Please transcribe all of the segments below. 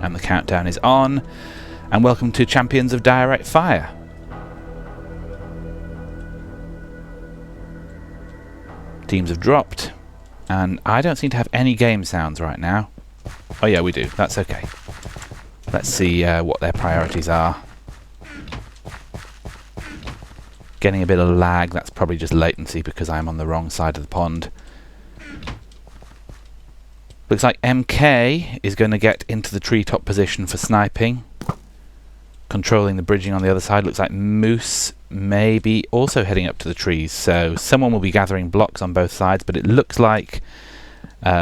And the countdown is on. And welcome to Champions of Direct Fire. Teams have dropped. And I don't seem to have any game sounds right now. Oh yeah, we do. That's okay. Let's see what their priorities are. Getting a bit of lag. That's probably just latency because I'm on the wrong side of the pond. Looks like MK is going to get into the treetop position for sniping. Controlling the bridging on the other side. Looks like Moose may be also heading up to the trees. So someone will be gathering blocks on both sides. But it looks like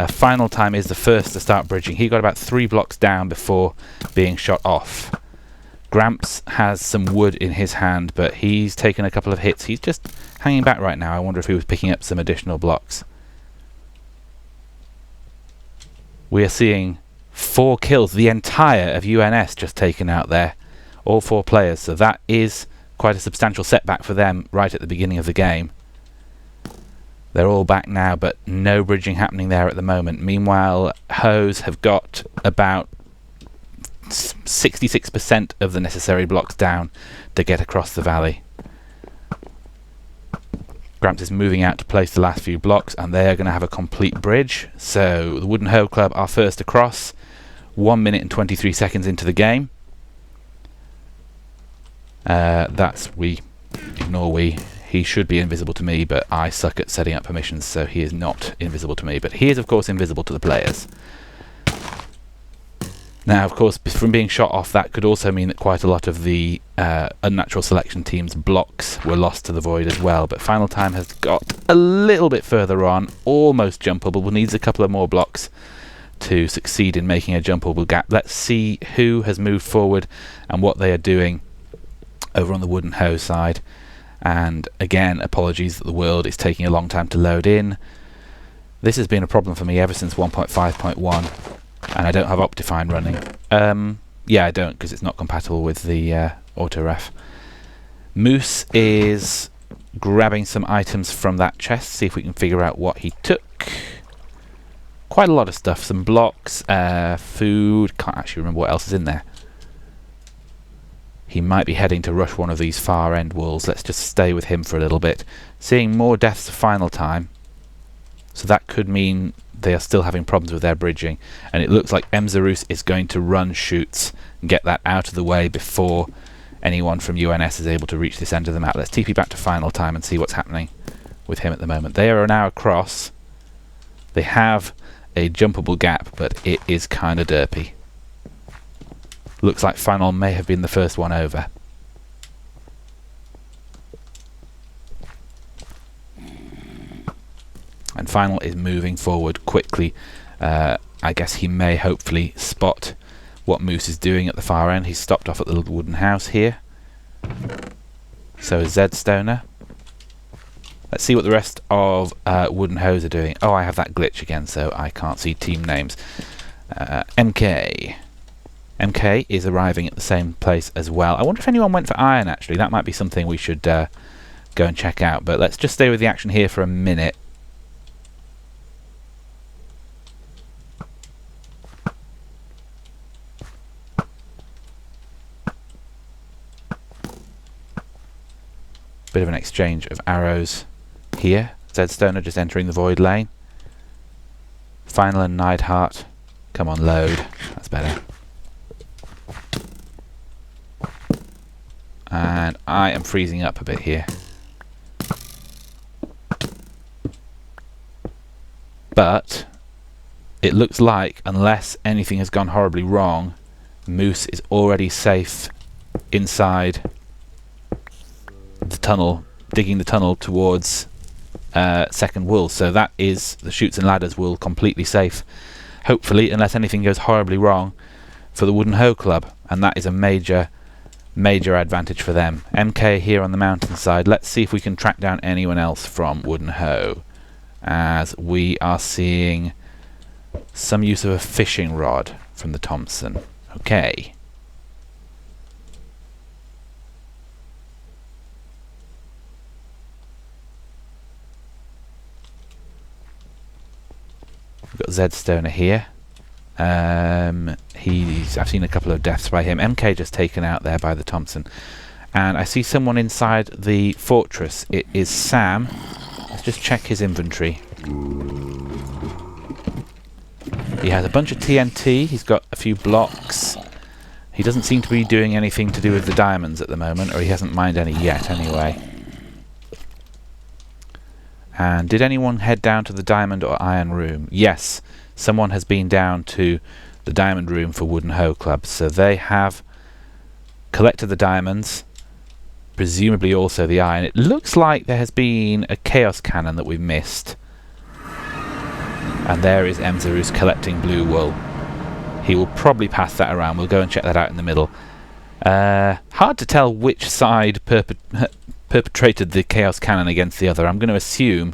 Final Time is the first to start bridging. He got about 3 blocks down before being shot off. Gramps has some wood in his hand, but he's taken a couple of hits. He's just hanging back right now. I wonder if he was picking up some additional blocks. We are seeing 4 kills. The entire of UNS just taken out there. All 4 players. So that is quite a substantial setback for them right at the beginning of the game. They're all back now, but no bridging happening there at the moment. Meanwhile, Hose have got about 66% of the necessary blocks down to get across the valley. Gramps is moving out to place the last few blocks, and they are going to have a complete bridge. So the Wooden Hoe Club are first across, 1 minute and 23 seconds into the game. That's we. Ignore we. He should be invisible to me, but I suck at setting up permissions, so he is not invisible to me. But he is, of course, invisible to the players. Now, of course, from being shot off, that could also mean that quite a lot of the Unnatural Selection team's blocks were lost to the void as well. But Final Time has got a little bit further on, almost jumpable, but needs a couple of more blocks to succeed in making a jumpable gap. Let's see who has moved forward and what they are doing over on the Wooden Hoe side. And again, apologies that the world is taking a long time to load in. This has been a problem for me ever since 1.5.1. And I don't have Optifine running. Yeah, I don't, because it's not compatible with the auto-ref. Moose is grabbing some items from that chest, see if we can figure out what he took. Quite a lot of stuff. Some blocks, food. Can't actually remember what else is in there. He might be heading to rush one of these far end walls. Let's just stay with him for a little bit. Seeing more deaths to Final Time. So that could mean they are still having problems with their bridging. And it looks like Emzarus is going to run shoots and get that out of the way before anyone from UNS is able to reach this end of the map. Let's TP back to Final Time and see what's happening with him at the moment. They are now across. They have a jumpable gap, but it is kind of derpy. Looks like Final may have been the first one over. And Final is moving forward quickly. I guess he may hopefully spot what Moose is doing at the far end. He's stopped off at the little wooden house here. So is Zed Stoner. Let's see what the rest of Wooden Hoes are doing. Oh, I have that glitch again, so I can't see team names. MK. MK is arriving at the same place as well. I wonder if anyone went for iron, actually. That might be something we should go and check out. But let's just stay with the action here for a minute. Bit of an exchange of arrows here. Zed Stoner just entering the void lane. Final and Neidhart. Come on, load. That's better. And I am freezing up a bit here. But it looks like, unless anything has gone horribly wrong, Moose is already safe inside the tunnel, digging the tunnel towards second wool. So that is the chutes and ladders wool completely safe, hopefully, unless anything goes horribly wrong for the Wooden Hoe Club. And that is a major advantage for them. MK here on the mountainside. Let's see if we can track down anyone else from Wooden Hoe, as we are seeing some use of a fishing rod from the Thompson. Okay. We've got Zed Stoner here. I've seen a couple of deaths by him. MK just taken out there by the Thompson. And I see someone inside the fortress. It is Sam. Let's just check his inventory. He has a bunch of TNT. He's got a few blocks. He doesn't seem to be doing anything to do with the diamonds at the moment, or he hasn't mined any yet anyway. And did anyone head down to the diamond or iron room? Yes, someone has been down to the diamond room for wooden hoe clubs. So they have collected the diamonds, presumably also the iron. It looks like there has been a chaos cannon that we've missed. And there is Emzarus collecting blue wool. He will probably pass that around. We'll go and check that out in the middle. Hard to tell which side perpetrated the chaos cannon against the other. I'm going to assume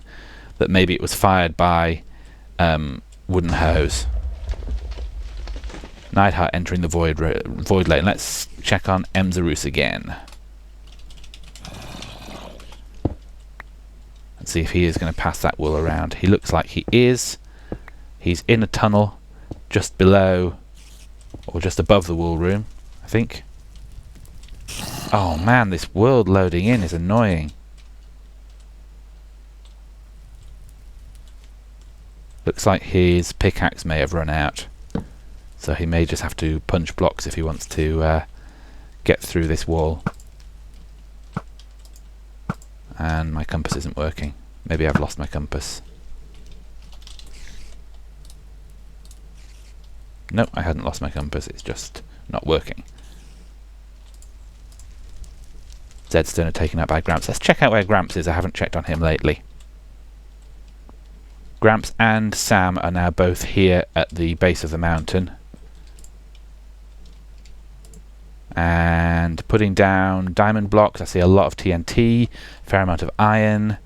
that maybe it was fired by wooden hoes. Neidhart entering the void lane. Let's check on Emzarus again. And see if he is going to pass that wool around. He looks like he is. He's in a tunnel just below or just above the wool room, I think. Oh man, this world loading in is annoying. Looks like his pickaxe may have run out. So he may just have to punch blocks if he wants to get through this wall. And my compass isn't working. Maybe I've lost my compass. No, I hadn't lost my compass, it's just not working. Zedstone are taken out by Gramps. Let's check out where Gramps is. I haven't checked on him lately. Gramps and Sam are now both here at the base of the mountain. And putting down diamond blocks. I see a lot of TNT, fair amount of iron,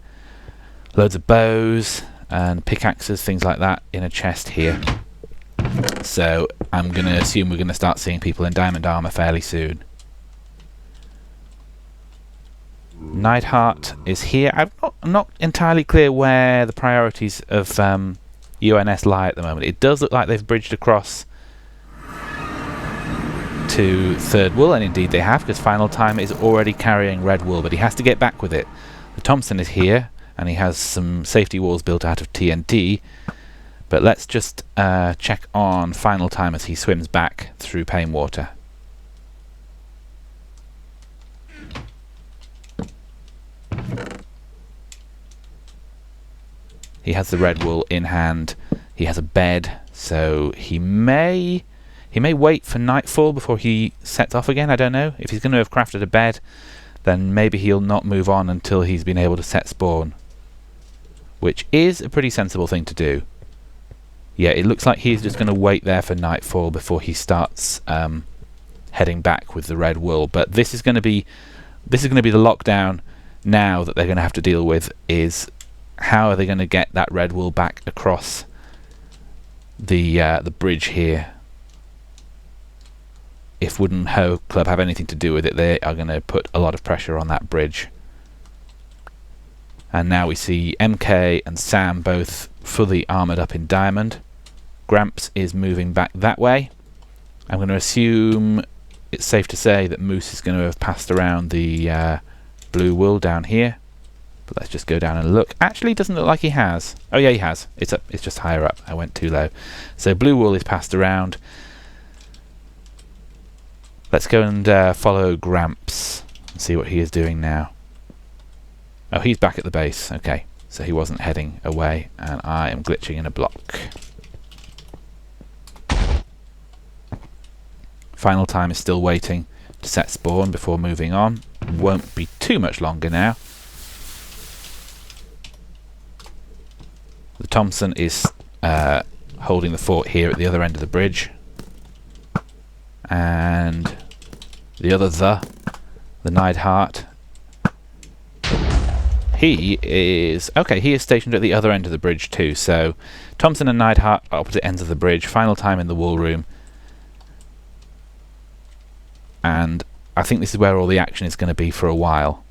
loads of bows and pickaxes, things like that in a chest here. So I'm going to assume we're going to start seeing people in diamond armor fairly soon. Neidhart is here. I'm not entirely clear where the priorities of UNS lie at the moment. It does look like they've bridged across to third wool, and indeed they have, because Final Time is already carrying red wool, but he has to get back with it. The Thompson is here, and he has some safety walls built out of TNT. But let's just check on Final Time as he swims back through Pain Water. He has the red wool in hand. He has a bed, so he may wait for nightfall before he sets off again. I don't know. If he's going to have crafted a bed, then maybe he'll not move on until he's been able to set spawn, which is a pretty sensible thing to do. Yeah, it looks like he's just going to wait there for nightfall before he starts heading back with the red wool. But this is going to be the lockdown now that they're going to have to deal with, is how are they going to get that red wool back across the bridge here. If Wooden Hoe Club have anything to do with it, they are going to put a lot of pressure on that bridge. And now we see MK and Sam both fully armoured up in diamond. Gramps is moving back that way. I'm going to assume it's safe to say that Moose is going to have passed around the blue wool down here. But let's just go down and look. Actually, doesn't look like he has. Oh yeah, he has. It's up. It's just higher up. I went too low. So blue wool is passed around. Let's go and follow Gramps and see what he is doing now. Oh, he's back at the base. Okay, so he wasn't heading away, and I am glitching in a block. Final Time is still waiting to set spawn before moving on. Won't be too much longer now. The Thompson is holding the fort here at the other end of the bridge. And the other the Neidhart, he is stationed at the other end of the bridge too. So Thompson and Neidhart are opposite ends of the bridge. Final Time in the wool room. And I think this is where all the action is going to be for a while.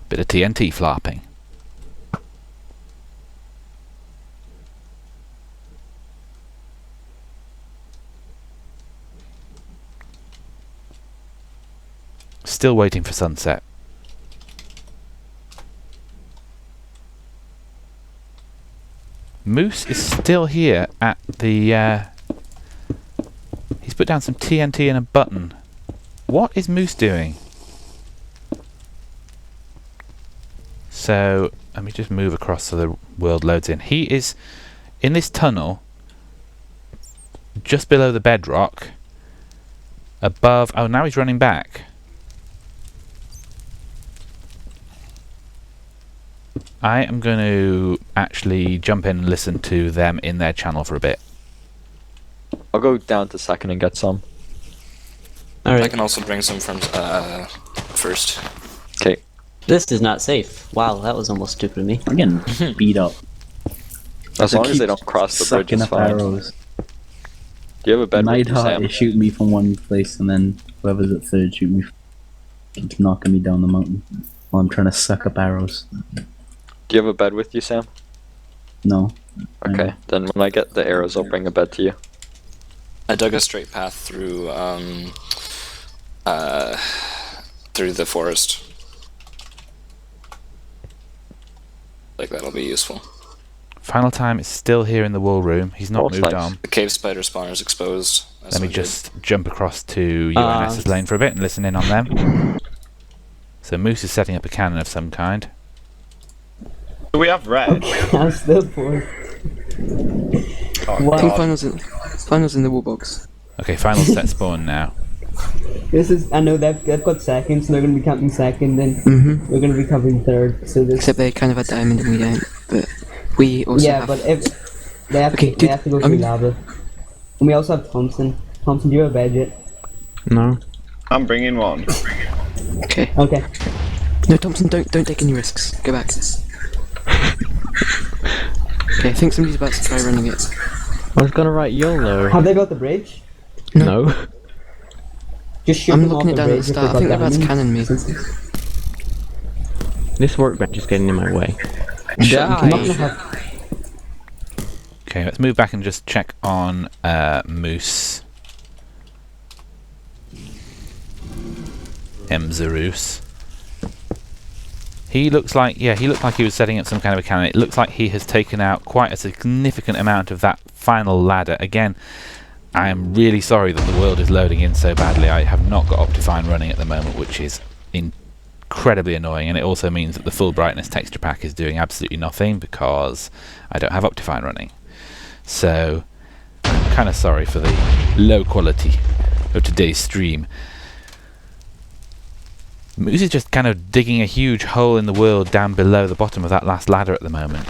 Bit of TNT flarping. still waiting for sunset. Moose is still here at the... he's put down some TNT and a button. What is Moose doing? So, let me just move across so the world loads in. He is in this tunnel, just below the bedrock, above... Oh, now he's running back. I am going to actually jump in and listen to them in their channel for a bit. I'll go down to second and get some. Alright. I can also bring some from first. Okay. This is not safe. Wow, that was almost stupid of me. I'm getting beat up. As So long as keep they don't cross the bridge, sucking it's up fine. arrows. Do you have a bed with you, Nighthawk Sam? is shooting me from one place, and then whoever's at third shooting me. Keeps knocking me down the mountain while I'm trying to suck up arrows. Do you have a bed with you, Sam? No. Okay, then when I get the arrows, I'll bring a bed to you. I dug a straight path through the forest. Like that'll be useful. Final Time is still here in the wool room. He's not Nice. moved on. The cave spider spawner is exposed. Let me just jump across to UNS's lane for a bit and listen in on them. So Moose is setting up a cannon of some kind. Do we have red? I'm still poor. Oh, What? I think God. finals in the wall box. Okay, final set spawn now. This is, I know they've got second, so they're going to be camping second, and Mm-hmm. we're going to be covering third. So this, Except they kind of had diamond and we don't. But we also yeah, have... but if they have, Okay, they dude, have to go I through mean- lava. And we also have Thompson. Thompson, do you have a bed yet? No. I'm bringing one. Okay. Okay. No, Thompson, don't take any risks. Go back. Okay, I think somebody's about to try running it. I was gonna write YOLO. Have they got the bridge? No. Just shoot I'm them off looking it the down at the bridge if start. I think they're about to got cannon me. This workbench is getting in my way. I'm not gonna have. Okay, let's move back and just check on Moose. Mzarus. He looks like, yeah, he looked like he was setting up some kind of a cannon. It looks like he has taken out quite a significant amount of that final ladder. Again, I am really sorry that the world is loading in so badly. I have not got Optifine running at the moment, which is incredibly annoying, and it also means that the full brightness texture pack is doing absolutely nothing because I don't have Optifine running. So, I'm kind of sorry for the low quality of today's stream. Moose is just kind of digging a huge hole in the world down below the bottom of that last ladder at the moment.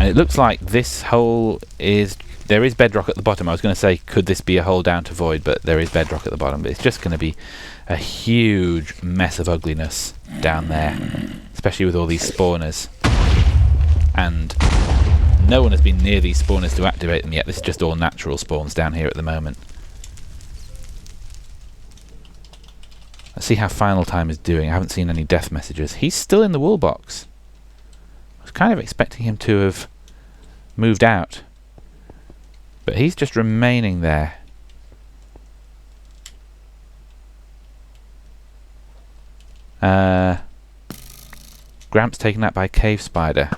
And it looks like this hole is... There is bedrock at the bottom. I was going to say, could this be a hole down to void? But there is bedrock at the bottom. But it's just going to be a huge mess of ugliness down there. Especially with all these spawners. And no one has been near these spawners to activate them yet. This is just all natural spawns down here at the moment. Let's see how Final Time is doing. I haven't seen any death messages. He's still in the wool box. I was kind of expecting him to have moved out. But he's just remaining there. Gramps taken out by Cave Spider.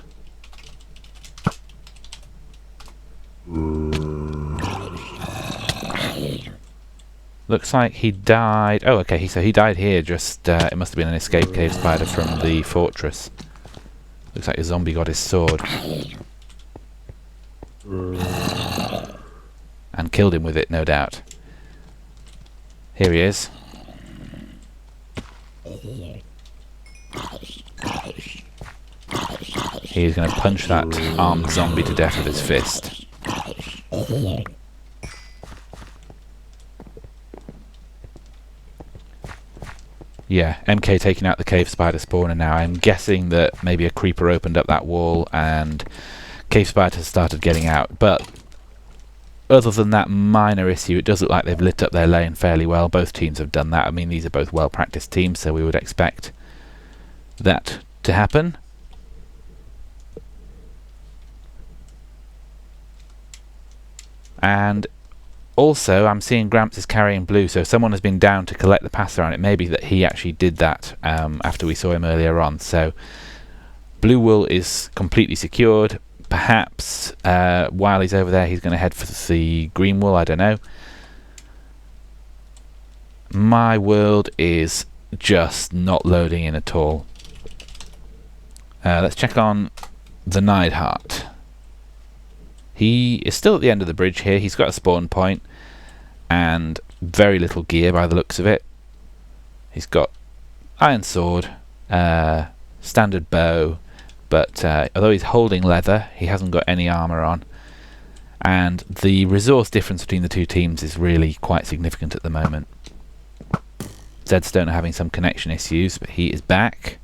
Looks like he died. Oh, okay. So he died here. Just it must have been an escape Cave Spider from the fortress. Looks like a zombie got his sword and killed him with it, no doubt. Here he is. He's going to punch that armed zombie to death with his fist. Yeah, MK taking out the cave spider spawner now. I'm guessing that maybe a creeper opened up that wall and cave spider has started getting out. But other than that minor issue, it does look like they've lit up their lane fairly well. Both teams have done that. I mean, these are both well-practiced teams, so we would expect that to happen. And also, I'm seeing Gramps is carrying blue, so someone has been down to collect the pass around. It may be that he actually did that after we saw him earlier on. So blue wool is completely secured. Perhaps while he's over there, he's going to head for the green wool. I don't know. My world is just not loading in at all. Let's check on the Neidhart. He is still at the end of the bridge here. He's got a spawn point and very little gear by the looks of it. He's got iron sword, standard bow, but although he's holding leather, he hasn't got any armor on. And the resource difference between the two teams is really quite significant at the moment. Zedstone are having some connection issues, but he is back.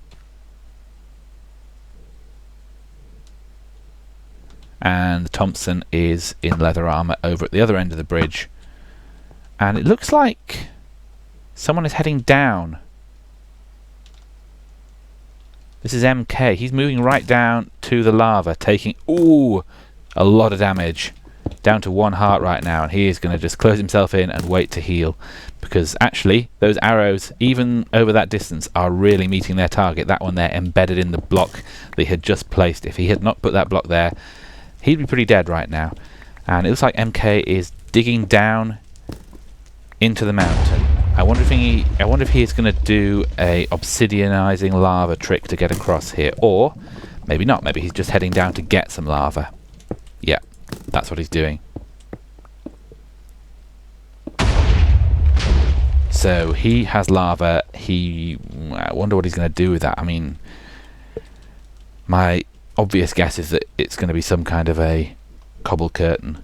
And Thompson is in leather armor over at the other end of the bridge. And it looks like someone is heading down. This is MK. He's moving right down to the lava, taking a lot of damage. Down to 1 heart right now, and he is going to just close himself in and wait to heal. Because actually, those arrows, even over that distance, are really meeting their target. That one there, embedded in the block they had just placed. If he had not put that block there, he'd be pretty dead right now. And it looks like MK is digging down into the mountain. I wonder if he is going to do a obsidianizing lava trick to get across here, or maybe not. Maybe he's just heading down to get some lava. Yeah, that's what he's doing. So he has lava. I wonder what he's going to do with that. I mean, my obvious guess is that it's going to be some kind of a cobble curtain.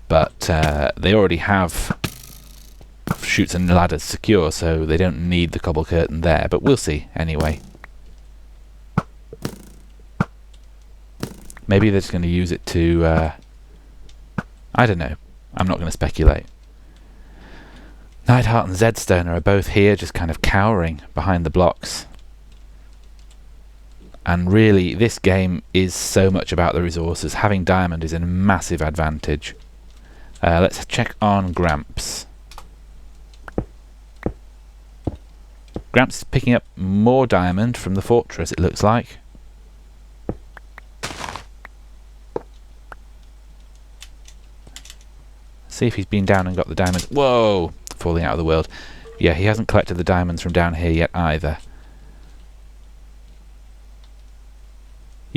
But they already have chutes and ladders secure, so they don't need the cobble curtain there. But we'll see anyway. Maybe they're just going to use it to... I don't know. I'm not going to speculate. Neidhart and Zedstone are both here, just kind of cowering behind the blocks. And really, this game is so much about the resources. Having diamond is a massive advantage. Let's check on Gramps. Gramps is picking up more diamond from the fortress, it looks like. See if he's been down and got the diamonds. Whoa! Falling out of the world. Yeah, he hasn't collected the diamonds from down here yet either.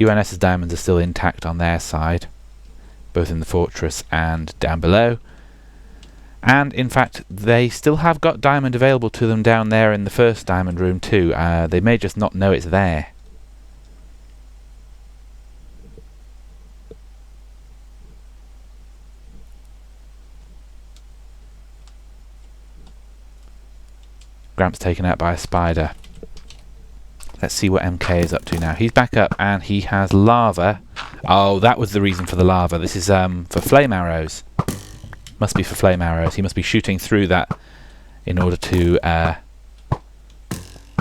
UNS's diamonds are still intact on their side, both in the fortress and down below. And in fact, they still have got diamond available to them down there in the first diamond room too. They may just not know it's there. Gramps taken out by a spider. Let's see what MK is up to now. He's back up and he has lava. Oh, that was the reason for the lava. This is for flame arrows. Must be for flame arrows. He must be shooting through that in order to...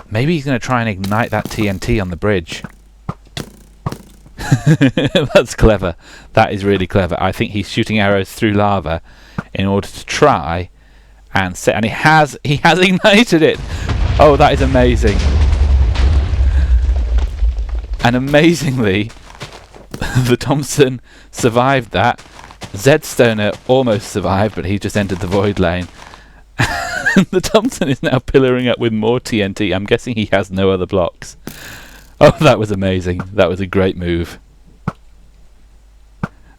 maybe he's going to try and ignite that TNT on the bridge. That's clever. That is really clever. I think he's shooting arrows through lava in order to try and set... And he has ignited it! Oh, that is amazing. And amazingly, the Thompson survived that. Zedstoner almost survived, but he just entered the void lane. The Thompson is now pillaring up with more TNT. I'm guessing he has no other blocks. Oh, that was amazing. That was a great move.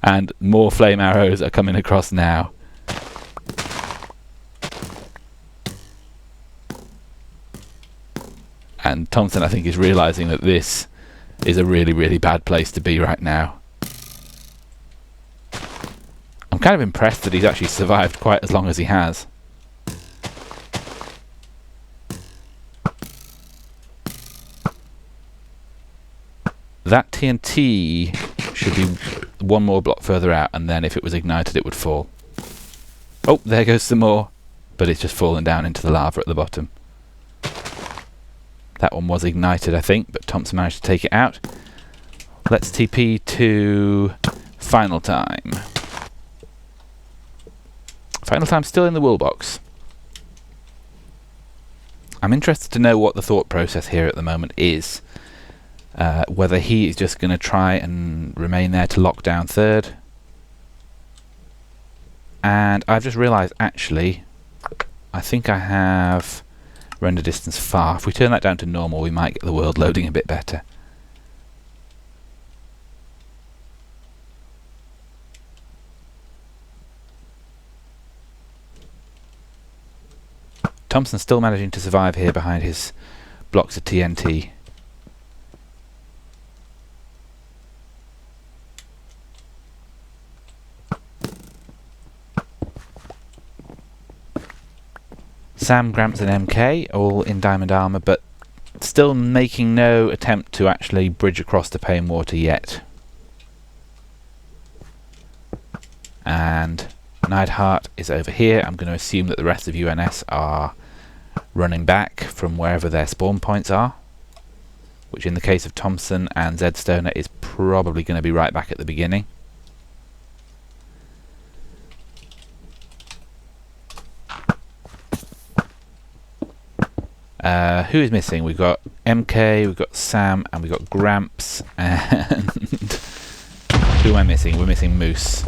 And more flame arrows are coming across now. And Thompson, I think, is realising that this is a really, really bad place to be right now. I'm kind of impressed that he's actually survived quite as long as he has. That TNT should be one more block further out, and then if it was ignited it would fall. Oh, there goes some more, but it's just fallen down into the lava at the bottom. That one was ignited, I think, but Thompson managed to take it out. Let's TP to Final Time. Final Time's still in the wool box. I'm interested to know what the thought process here at the moment is. Whether he is just going to try and remain there to lock down third. And I've just realised, actually, I think I have render distance far. If we turn that down to normal, we might get the world loading a bit better. Thompson's still managing to survive here behind his blocks of TNT. Sam, Gramps and MK all in diamond armour, but still making no attempt to actually bridge across the Pain Water yet. And Neidhart is over here. I'm going to assume that the rest of UNS are running back from wherever their spawn points are, which in the case of Thompson and Zedstoner is probably going to be right back at the beginning. Who is missing? We've got MK, we've got Sam, and we've got Gramps, and who am I missing? We're missing Moose.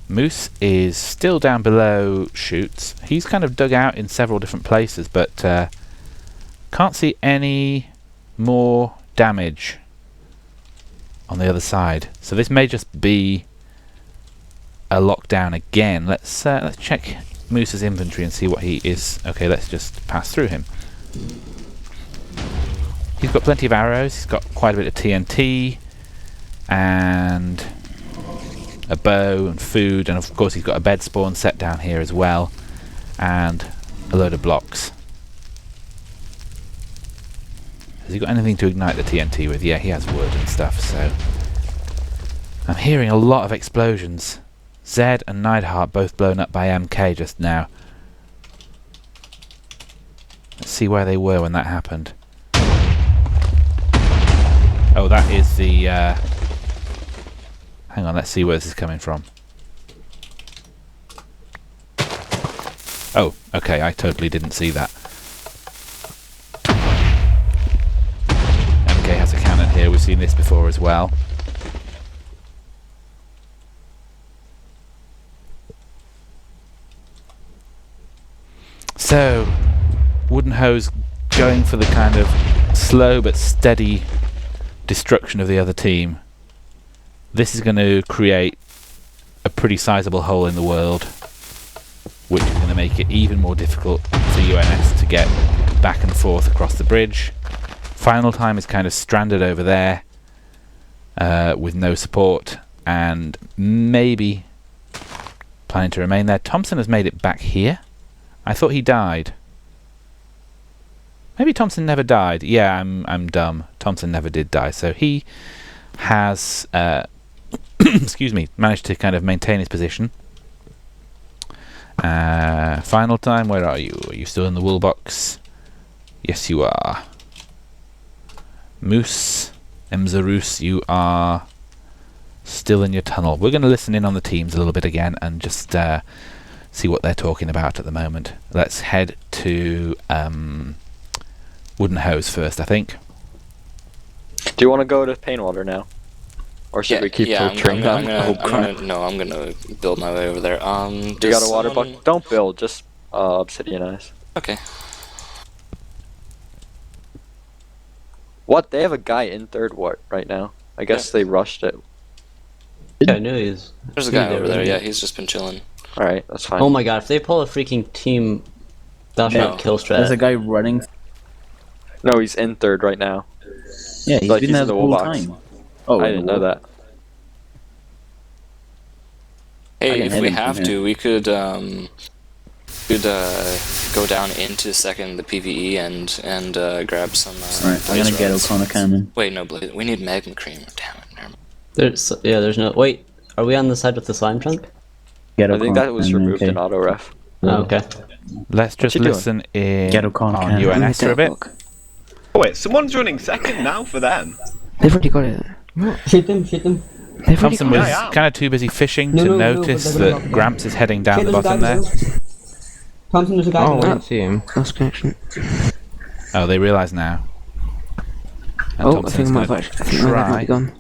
Moose is still down below Shoots. He's kind of dug out in several different places, but can't see any more damage on the other side. So this may just be a lockdown again. Let's check Moose's inventory and see what he is. Okay, let's just pass through him. He's got plenty of arrows. He's got quite a bit of TNT and a bow and food, and of course he's got a bed spawn set down here as well, and a load of blocks. Has he got anything to ignite the TNT with? Yeah, he has wood and stuff. So I'm hearing a lot of explosions. Zed and Neidhart both blown up by MK just now. Let's see where they were when that happened. Oh, that is the... hang on, let's see where this is coming from. Oh, okay, I totally didn't see that. MK has a cannon here, we've seen this before as well. So, Wooden Hose going for the kind of slow but steady destruction of the other team. This is going to create a pretty sizable hole in the world, which is going to make it even more difficult for UNS to get back and forth across the bridge. Final Time is kind of stranded over there with no support and maybe planning to remain there. Thompson has made it back here. I thought he died. Maybe Thompson never died. Yeah, I'm dumb. Thompson never did die. So he has, excuse me, managed to kind of maintain his position. Final Time, where are you? Are you still in the wool box? Yes, you are. Moose, Emzarus, you are still in your tunnel. We're going to listen in on the teams a little bit again and just see what they're talking about at the moment. Let's head to Wooden Hose first, I think. Do you want to go to Painwater now? Or should we keep filtering them? I'm gonna build my way over there. You got a water bucket? Don't build, just obsidianize. Okay. What? They have a guy in third wart right now. I guess they rushed it. Yeah, I knew he was. There's a guy over there. Yeah, he's just been chilling. Alright, that's fine. Oh my god, if they pull a freaking team Dashot kill strat. There's a guy running. No, he's in third right now. Yeah, he's Like, been he's there in the the whole wool box. time. Oh, I didn't know that. Hey, can if hit we him from have here. to, we could go down into second the PVE and grab some. Alright, I'm gonna get O'Connor cannon. Wait, no, Blaze. We need magma cream. Damn it. Never mind. There's no. Wait, are we on the side with the slime chunk? Get I think O'Connor that was cannon, removed okay. in auto ref. Okay. Let's just you doing? listen in Get O'Connor on cannon. UNS for a bit. Oh wait, someone's running second now for them. They've already got it. Shoot them, shoot them. They've already Thompson got was it. I am. kind of too busy fishing No, to no, no, notice but they're that gonna Gramps is heading down Shit, the there's a bottom guy there. below. Thompson, there's a guy Oh, I below. don't see him. Lost connection. Oh, they realise now. And Oh, I Thompson's think I might have gonna actually. I think my dad might try. be gone.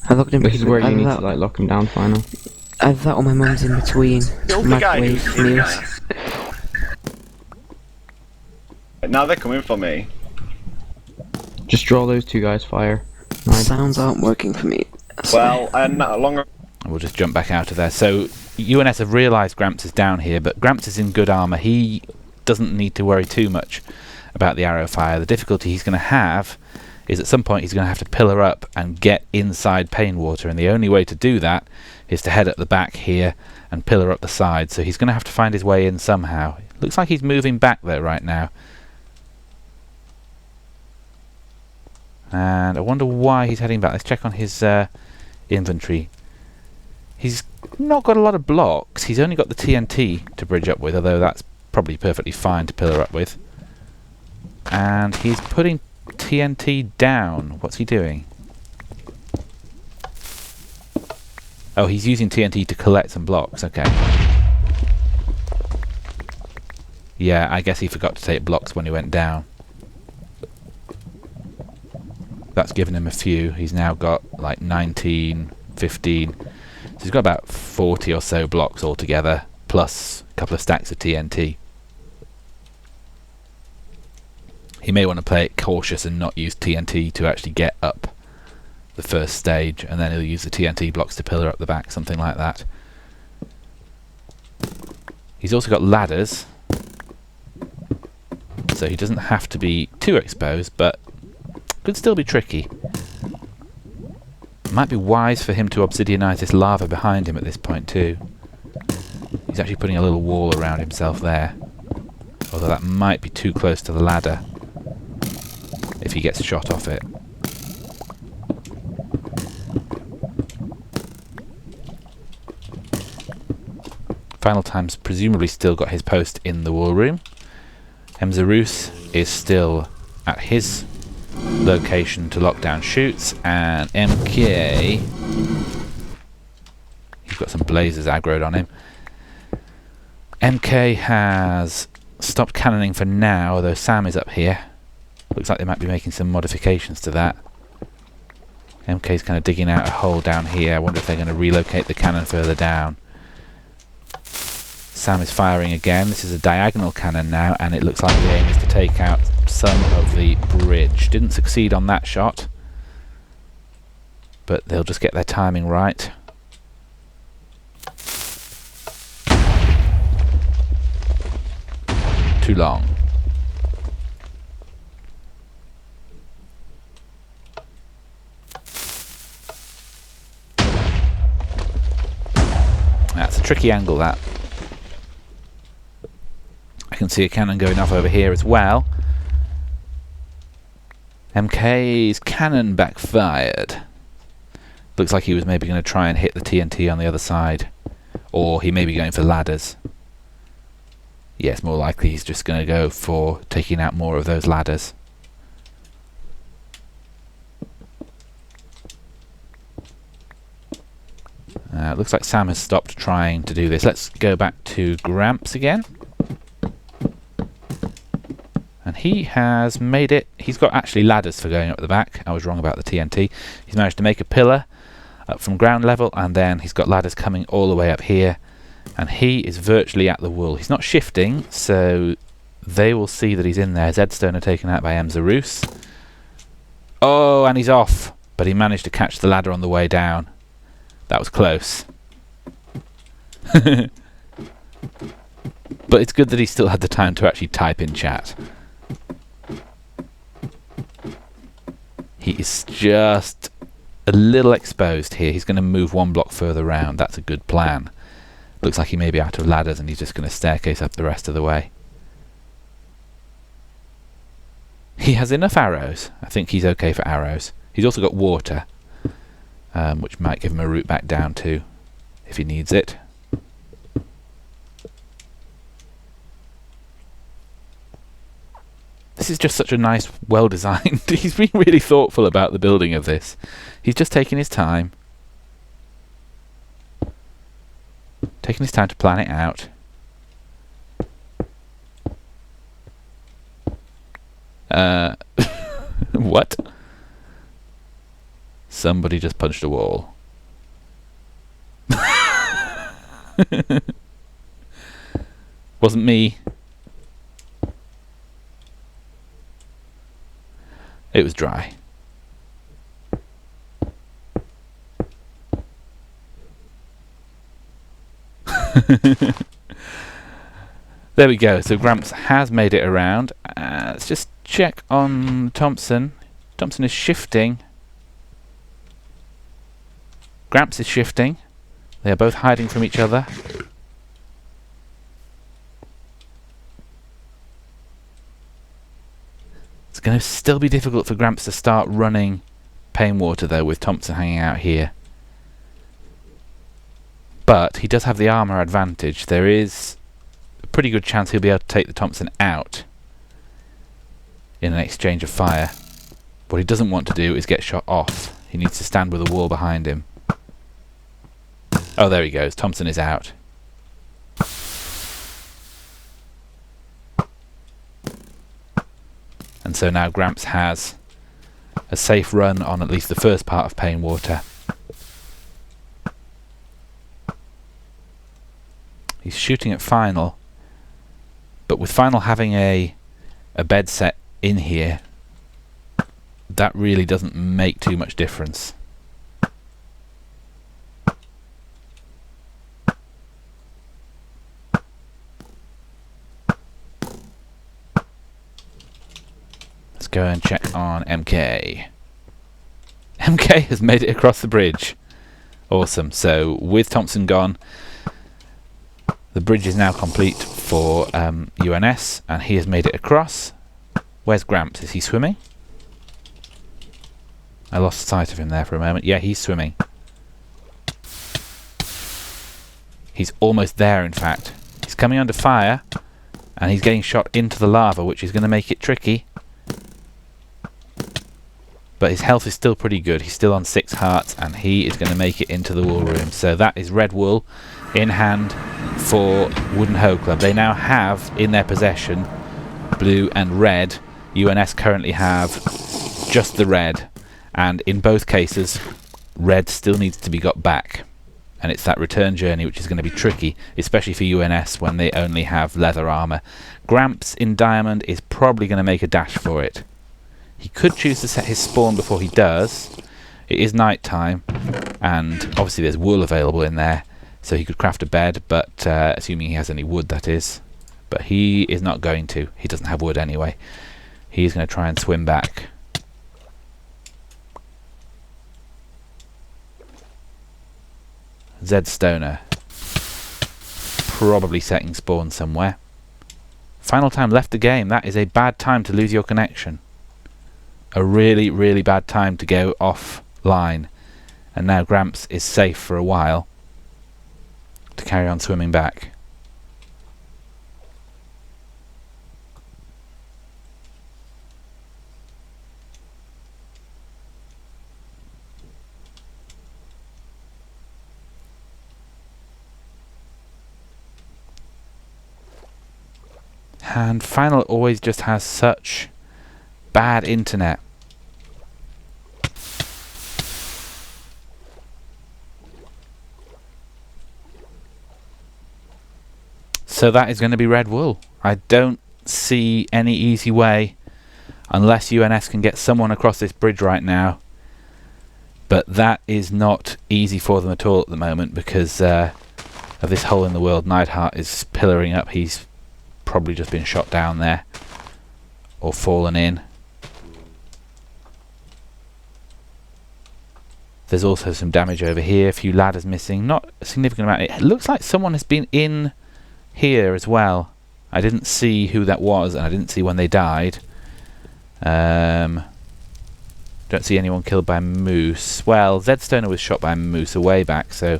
I locked in This is where you either need that, to like lock him down final. either that or my mum's in between. Killed the guy Microwave who's in meals. there. Now they're coming for me. Just draw those two guys fire. Nice. Sounds aren't working for me. Well, and not longer. We'll just jump back out of there. So UNS have realised Gramps is down here, but Gramps is in good armour. He doesn't need to worry too much about the arrow fire. The difficulty he's going to have is at some point he's going to have to pillar up and get inside Pain Water, and the only way to do that is to head at the back here and pillar up the side. So he's going to have to find his way in somehow. Looks like he's moving back there right now. And I wonder why he's heading back. Let's check on his inventory. He's not got a lot of blocks. He's only got the TNT to bridge up with, although that's probably perfectly fine to pillar up with. And he's putting TNT down. What's he doing? Oh, he's using TNT to collect some blocks. Okay. Yeah, I guess he forgot to take blocks when he went down. That's given him a few. He's now got like 19, 15. So he's got about 40 or so blocks altogether, plus a couple of stacks of TNT. He may want to play it cautious and not use TNT to actually get up the first stage, and then he'll use the TNT blocks to pillar up the back, something like that. He's also got ladders, so he doesn't have to be too exposed, but could still be tricky. Might be wise for him to obsidianite this lava behind him at this point too. He's actually putting a little wall around himself there, although that might be too close to the ladder if he gets shot off it. Final Time's presumably still got his post in the war room. Emzarus is still at his location to lock down shoots, and MK, he's got some blazers aggroed on him. MK has stopped cannoning for now, although Sam is up here. Looks like they might be making some modifications to that. MK's kind of digging out a hole down here. I wonder if they're going to relocate the cannon further down. Sam is firing again. This is a diagonal cannon now, and it looks like the aim is to take out some of the bridge. Didn't succeed on that shot, but they'll just get their timing right. Too long. That's a tricky angle, that. I can see a cannon going off over here as well. MK's cannon backfired. Looks like he was maybe going to try and hit the TNT on the other side. Or he may be going for ladders. Yes, more likely he's just going to go for taking out more of those ladders. Looks like Sam has stopped trying to do this. Let's go back to Gramps again. And he has made it. He's got actually ladders for going up the back. I was wrong about the TNT. He's managed to make a pillar up from ground level, and then he's got ladders coming all the way up here. And he is virtually at the wool. He's not shifting, so they will see that he's in there. Zedstone are taken out by Emzarus. Oh, and he's off. But he managed to catch the ladder on the way down. That was close. But it's good that he still had the time to actually type in chat. He is just a little exposed here. He's going to move one block further round. That's a good plan. Looks like he may be out of ladders and he's just going to staircase up the rest of the way. He has enough arrows. I think he's okay for arrows. He's also got water, which might give him a route back down too, if he needs it. This is just such a nice, well-designed... He's been really thoughtful about the building of this. He's just taking his time. Taking his time to plan it out. What? Somebody just punched a wall. Wasn't me. It was dry. There we go. So Gramps has made it around. Let's just check on Thompson. Thompson is shifting. Gramps is shifting. They are both hiding from each other. It's going to still be difficult for Gramps to start running Pain Water though, with Thompson hanging out here. But he does have the armor advantage. There is a pretty good chance he'll be able to take the Thompson out in an exchange of fire. What he doesn't want to do is get shot off. He needs to stand with a wall behind him. Oh, there he goes. Thompson is out. And so now Gramps has a safe run on at least the first part of Pain Water. He's shooting at Final, but with Final having a bed set in here, that really doesn't make too much difference. Let's go and check on MK. MK has made it across the bridge. Awesome. So with Thompson gone, the bridge is now complete for UNS, and he has made it across. Where's Gramps? Is he swimming? I lost sight of him there for a moment. Yeah, he's swimming. He's almost there, in fact. He's coming under fire, and he's getting shot into the lava, which is going to make it tricky. But his health is still pretty good. He's still on 6 hearts, and he is going to make it into the wool room. So that is red wool in hand for Wooden Hoe Club. They now have in their possession blue and red. UNS currently have just the red, and in both cases red still needs to be got back, and it's that return journey which is going to be tricky, especially for UNS when they only have leather armor. Gramps in diamond is probably going to make a dash for it. He could choose to set his spawn before he does. It is night time, and obviously there's wool available in there, so he could craft a bed, but assuming he has any wood, that is. But he is not going to. He doesn't have wood anyway. He's going to try and swim back. Zed Stoner probably setting spawn somewhere. Final time left the game. That is a bad time to lose your connection. A really, really bad time to go offline. And now Gramps is safe for a while to carry on swimming back. And Final always just has such bad internet. So that is going to be red wool. I don't see any easy way unless UNS can get someone across this bridge right now. But that is not easy for them at all at the moment because of this hole in the world. Neidhart is pillaring up. He's probably just been shot down there or fallen in. There's also some damage over here. A few ladders missing. Not a significant amount. It looks like someone has been in here as well. I didn't see who that was, and I didn't see when they died. Don't see anyone killed by moose. Well, Zed Stoner was shot by a moose a way back, so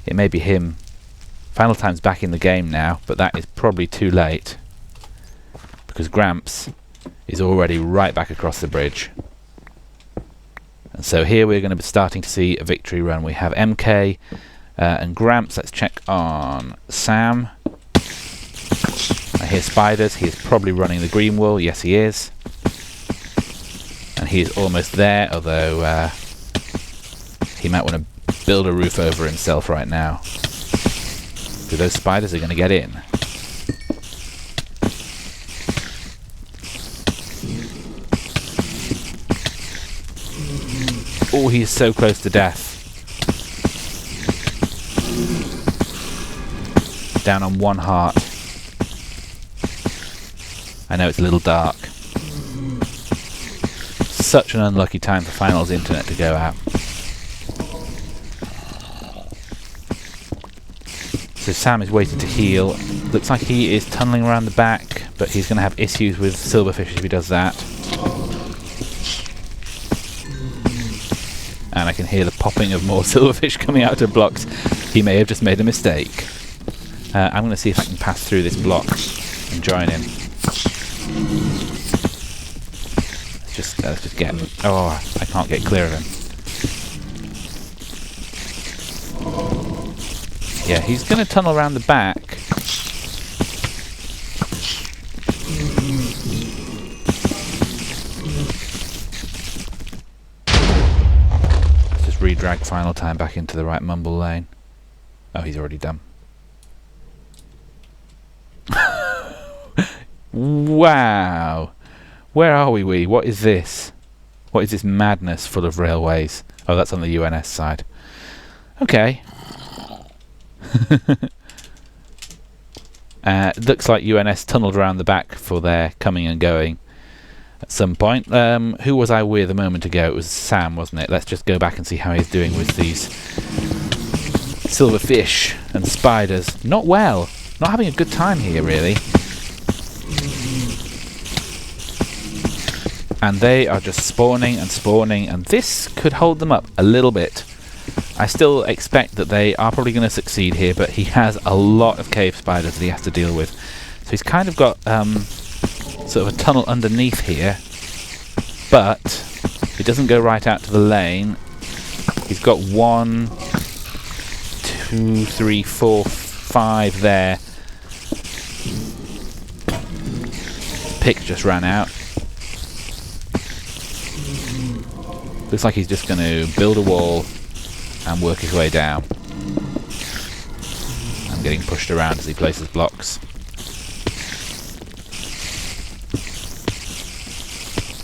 it may be him. Final time's back in the game now, but that is probably too late because Gramps is already right back across the bridge. And so here we're going to be starting to see a victory run. We have MK and Gramps. Let's check on Sam. I hear spiders. He is probably running the green wool. Yes, he is. And he is almost there, although he might want to build a roof over himself right now. So those spiders are going to get in. Oh, he is so close to death. Down on 1 heart. I know it's a little dark. Such an unlucky time for finals internet to go out. So Sam is waiting to heal. Looks like he is tunneling around the back, but he's going to have issues with silverfish if he does that. And I can hear the popping of more silverfish coming out of blocks. He may have just made a mistake. I'm going to see if I can pass through this block and join him. Let's just get him. Oh, I can't get clear of him. Yeah, he's going to tunnel around the back. Let's just re-drag final time back into the right mumble lane. Oh, he's already done. Wow. Where are we? What is this? What is this madness full of railways? Oh, that's on the UNS side. Okay. Looks like UNS tunnelled around the back for their coming and going at some point. Who was I with a moment ago? It was Sam, wasn't it? Let's just go back and see how he's doing with these silverfish and spiders. Not well. Not having a good time here, really. And they are just spawning and spawning, and this could hold them up a little bit. I still expect that they are probably going to succeed here, but he has a lot of cave spiders that he has to deal with. So he's kind of got sort of a tunnel underneath here, but it doesn't go right out to the lane. He's got 1, 2, 3, 4, 5 there. Pick just ran out. Looks like he's just going to build a wall and work his way down. I'm getting pushed around as he places blocks.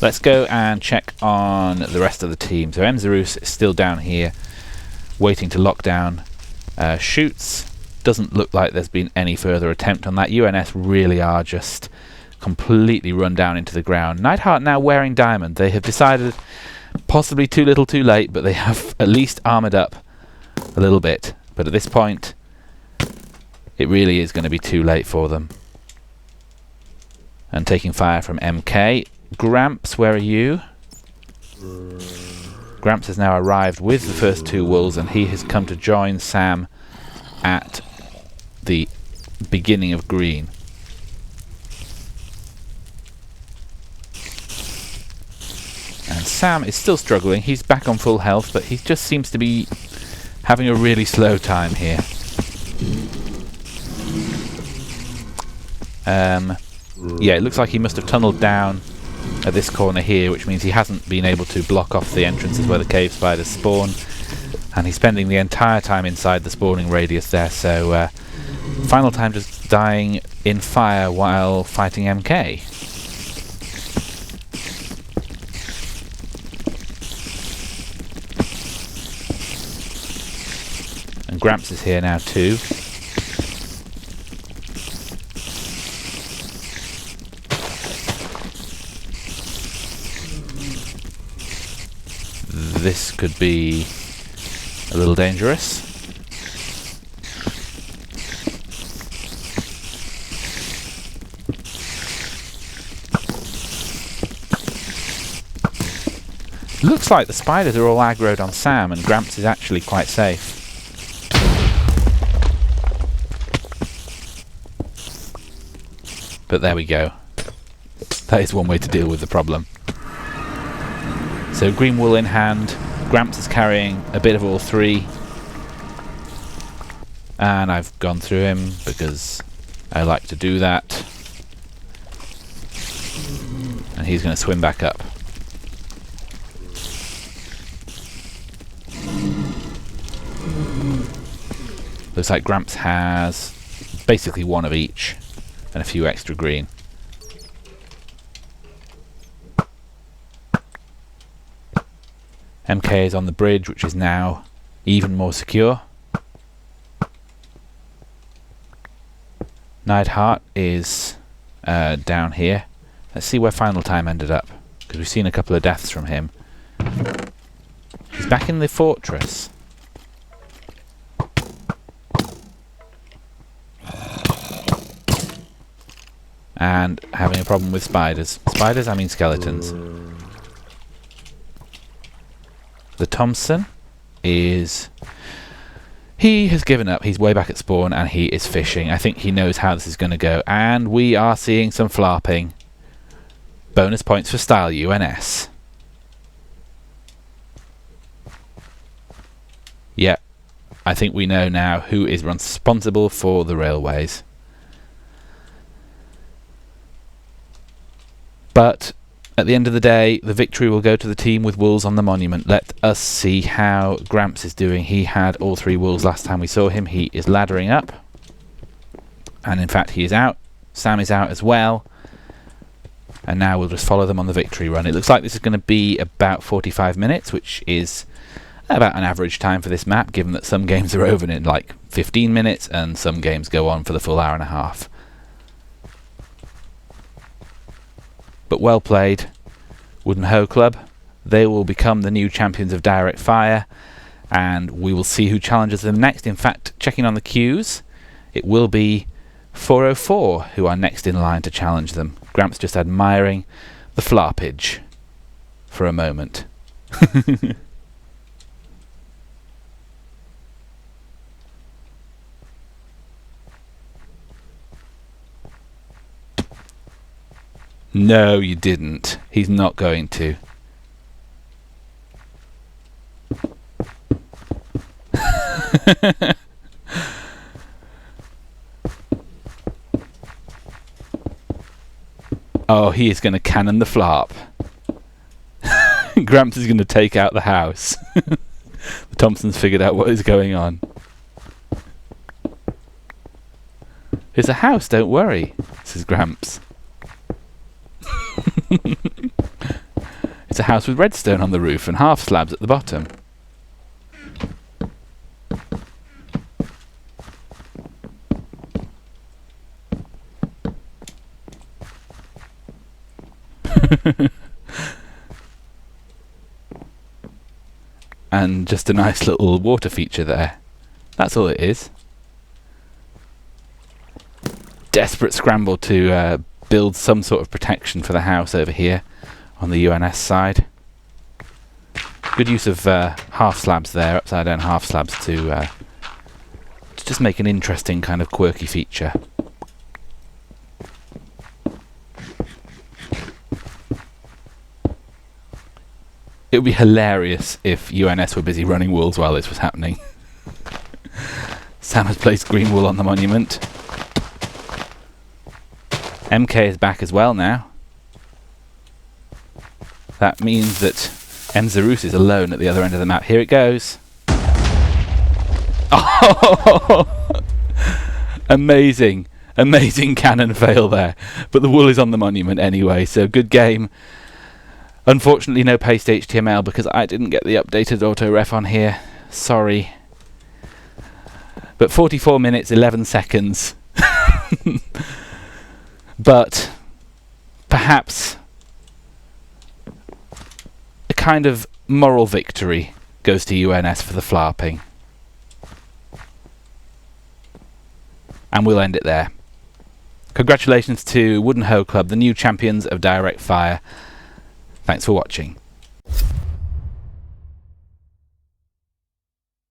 Let's go and check on the rest of the team. So Mzarus is still down here, waiting to lock down shoots. Doesn't look like there's been any further attempt on that. UNS really are just completely run down into the ground. Nightheart now wearing diamond. They have decided, possibly too little too late, but they have at least armoured up a little bit. But at this point, it really is going to be too late for them. And taking fire from MK. Gramps, where are you? Gramps has now arrived with the first 2 wolves, and he has come to join Sam at the beginning of green. And Sam is still struggling. He's back on full health, but he just seems to be having a really slow time here. Yeah, it looks like he must have tunnelled down at this corner here, which means he hasn't been able to block off the entrances where the cave spiders spawn, and he's spending the entire time inside the spawning radius there. So final time just dying in fire while fighting MK. And Gramps is here now too. This could be a little dangerous. Looks like the spiders are all aggroed on Sam, and Gramps is actually quite safe. But there we go. That is one way to deal with the problem. So green wool in hand. Gramps is carrying a bit of all three. And I've gone through him because I like to do that. And he's going to swim back up. Looks like Gramps has basically one of each and a few extra green. MK is on the bridge, which is now even more secure. Neidhart is down here. Let's see where final time ended up, because we've seen a couple of deaths from him. He's back in the fortress. And having a problem with spiders. Spiders, I mean skeletons. The Thompson is... He has given up. He's way back at spawn and he is fishing. I think he knows how this is going to go. And we are seeing some flarping. Bonus points for style UNS. Yep. I think we know now who is responsible for the railways. But at the end of the day, the victory will go to the team with wools on the monument. Let us see how Gramps is doing. He had all three wools last time we saw him. He is laddering up. And in fact, he is out. Sam is out as well. And now we'll just follow them on the victory run. It looks like this is going to be about 45 minutes, which is about an average time for this map, given that some games are over in like 15 minutes and some games go on for the full hour and a half. But well played, Wooden Hoe Club. They will become the new champions of direct fire, and we will see who challenges them next. In fact, checking on the queues, it will be 404 who are next in line to challenge them. Gramps just admiring the flarpage for a moment. No, you didn't. He's not going to. Oh, he is going to cannon the flarp. Gramps is going to take out the house. The Thompson's figured out what is going on. It's a house, don't worry, says Gramps. It's a house with redstone on the roof and half slabs at the bottom. And just a nice little water feature there. That's all it is. Desperate scramble to build some sort of protection for the house over here on the UNS side. Good use of half slabs there, upside down half slabs to just make an interesting kind of quirky feature. It would be hilarious if UNS were busy running wools while this was happening. Sam has placed green wool on the monument. MK is back as well now. That means that Enzarus is alone at the other end of the map. Here it goes. Oh! Amazing. Amazing cannon fail there. But the wool is on the monument anyway, so good game. Unfortunately no paste HTML because I didn't get the updated auto ref on here. Sorry. But 44 minutes, 11 seconds. But perhaps a kind of moral victory goes to UNS for the flarping. And we'll end it there. Congratulations to Wooden Hoe Club, the new champions of direct fire. Thanks for watching.